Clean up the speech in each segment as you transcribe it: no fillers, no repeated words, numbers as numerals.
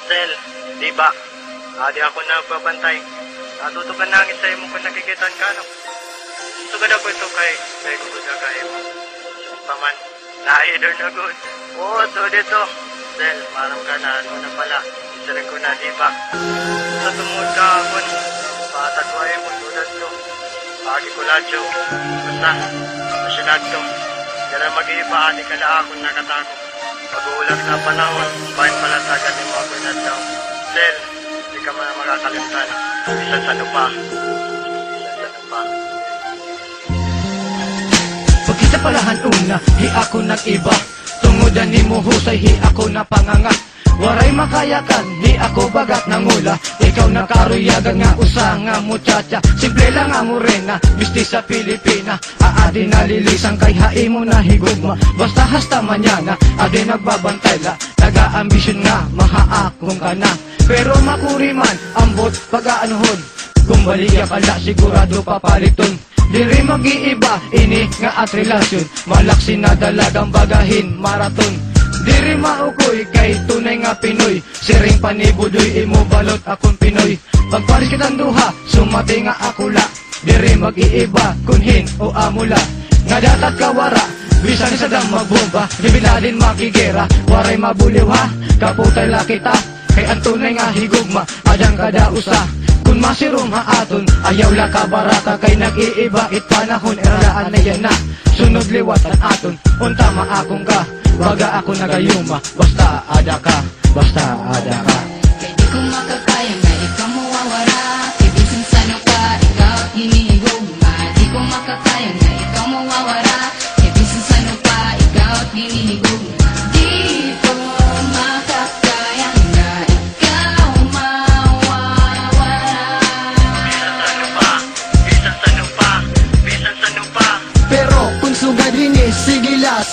Sel, di ba? Adi ako nagbabantay. Natutukan nangis sa imo kung nakikitan ka, no? Sugad ako ito kay kukuda kay mo. Paman, na-either na good. Oo, so dito. Sel, parang ka na, ano na pala. Isa rin ko na, di ba? Sa tumod ka ako, patagway mo tulad to. Pagi ko ladyo. Basta, masyunad to. Kaya mag-iiba, adi ka na akong nakatago. Pag-uulag na panahon, bahin pala sa agad yung mga pinadaw. Sel, hindi ka man makakalimutan. Bisan sa lupa. Bisan sa lupa. Pagkita palahan una, hi ako nag-iba. Tungudan ni mo husay, hi ako na panganga. Waray makayakan, hi ako bagat nangula. Ikaw nakaruyagan nga usa nga muchacha. Simple lang ang morena, misti sa Pilipina. Aadi nalilisang kay hai mo na higugma. Basta hasta manyana, adi nagbabantay la. Naga-ambisyon nga, mahaakong ka na. Pero makuriman, ambot pag-aanuhon. Kung baligya pala, sigurado papaliton. Diri mag-iiba, ini nga at relasyon. Malaksi na dalagang bagahin, maraton. Diri maukoy kay tunay nga Pinoy. Siring panibudoy, imo balot akong Pinoy. Pagparis kitang duha, sumati nga akula. Diri mag-iiba, kunhin o amula. Nga datat kawara, bisan isa dang magbomba. Di binalin makigera, waray mabuliw ha. Kaputay la kita, kay ang tunay nga higugma. Adang kada usa, kun masirum haaton. Ayaw la ka baraka, kay nag-iiba it panahon. Eralaan na yan na, sunod liwatan aton. Unta maakong ka, baga ako nagayuma. Basta ada ka, basta ada ka. Kay di ko makakaya nga ikaw mawawala. Kay bisan sano ka, ikaw hinihigugma. Di ko makakaya nga ikaw mawawala. Kay bisan sano ka, ikaw hinihigugma. Di ko makakaya nga ikaw mawawala. Bisan sa lupa, bisan sa lupa. Pero kung sugad hini, sigila,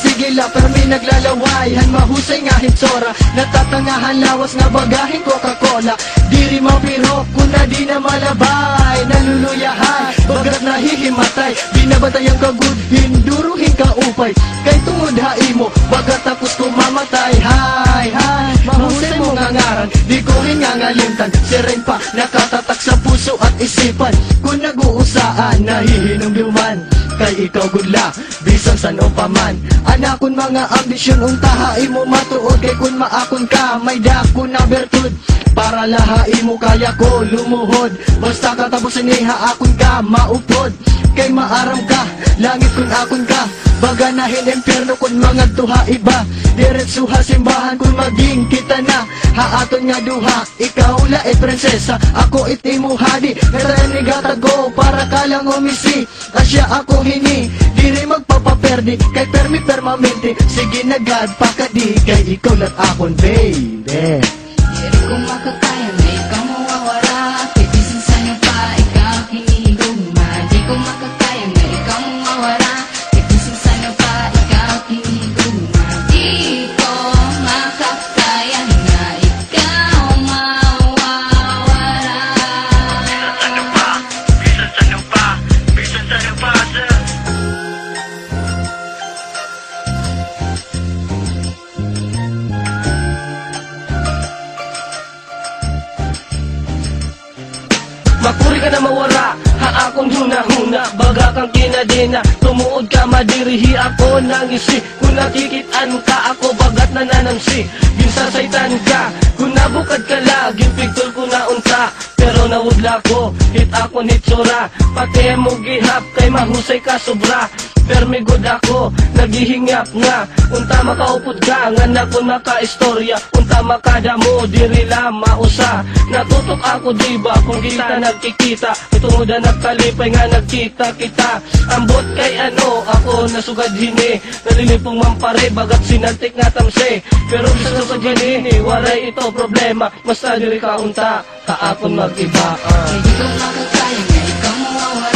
pero may naglalaway. Han mahusay nga hitsora, natatangahan lawas nga bagahin Coca-Cola. Diri mapiro, kung na di na malabay. Naluluyahay, bagat nahihimatay. Binabatay ang kagud, hinduruhin ka upay. Kay tungod haimo, bagat tapos kumamatay. Hay, mahusay mo nga ngaran, di ko rin nga ngalimtan. Siren pa, nakatatak sa puso at isipan. Kung nag-uusaan, nahihinom yuman. Kay ikaw gudla, bisan san o paman. Anakon mga ambisyon, untahay mo matuod. Kay kun maakon ka, may dako na bertud. Para lahay mo kaya ko lumuhod. Basta katapusin niha akon ka, maupod. Kay maaram ka, langit kun akon ka. Baga nahin impyerno kun mga tuha iba. Diretsuha simbahan kun maging kita na. Haaton nga duha, ikaw la prinsesa. Ako imo hadi, narinig go para ka lang umisi. Asya ako hini, diri magpapaperdi. Kay permi permanente, sige na God pakadi. Kay ikaw lang akon baby. Diri ko makakaya nga ikaw mawawala. Kay bisan sano pa, ikaw hinihigugma. Di ko makakaya nga ikaw mawawala. Kay bisan sano pa, ikaw hinihigugma. Di ko makakaya nga ikaw mawawala. Bisan sa lupa, bisan sa lupa, bisan sa lupa, sir. Makuri ka na mawara, ha akong huna-huna. Baga kang kinadena, tumuod ka madirihi ako nangisi. Kung nakikitaan ka ako, bagat nananamsi. Ginsasaytan ka, kung nabukad ka lagi, pigtol ko na unta. Pero nawudla ko, hit ako hitsura. Pati mo gihap, kay mahusay ka sobra. Permi good ako, naghihingap nga. Unta makaupod ka, nga na kung maka-istorya. Unta makadamo, diri lang mausa. Natutok ako diba, kung kita nagkikita. Itungod na nagkalipay nga nagkita kita. Ambot kay ano, ako nasugad hini. Nalilipong mampare, bagat sinantik nga tamse. Pero bisa sa ganini, waray ito problema. Basta diri ka unta, kaakon mag-iba. Kay di ko makakaya nga ikaw mawawala.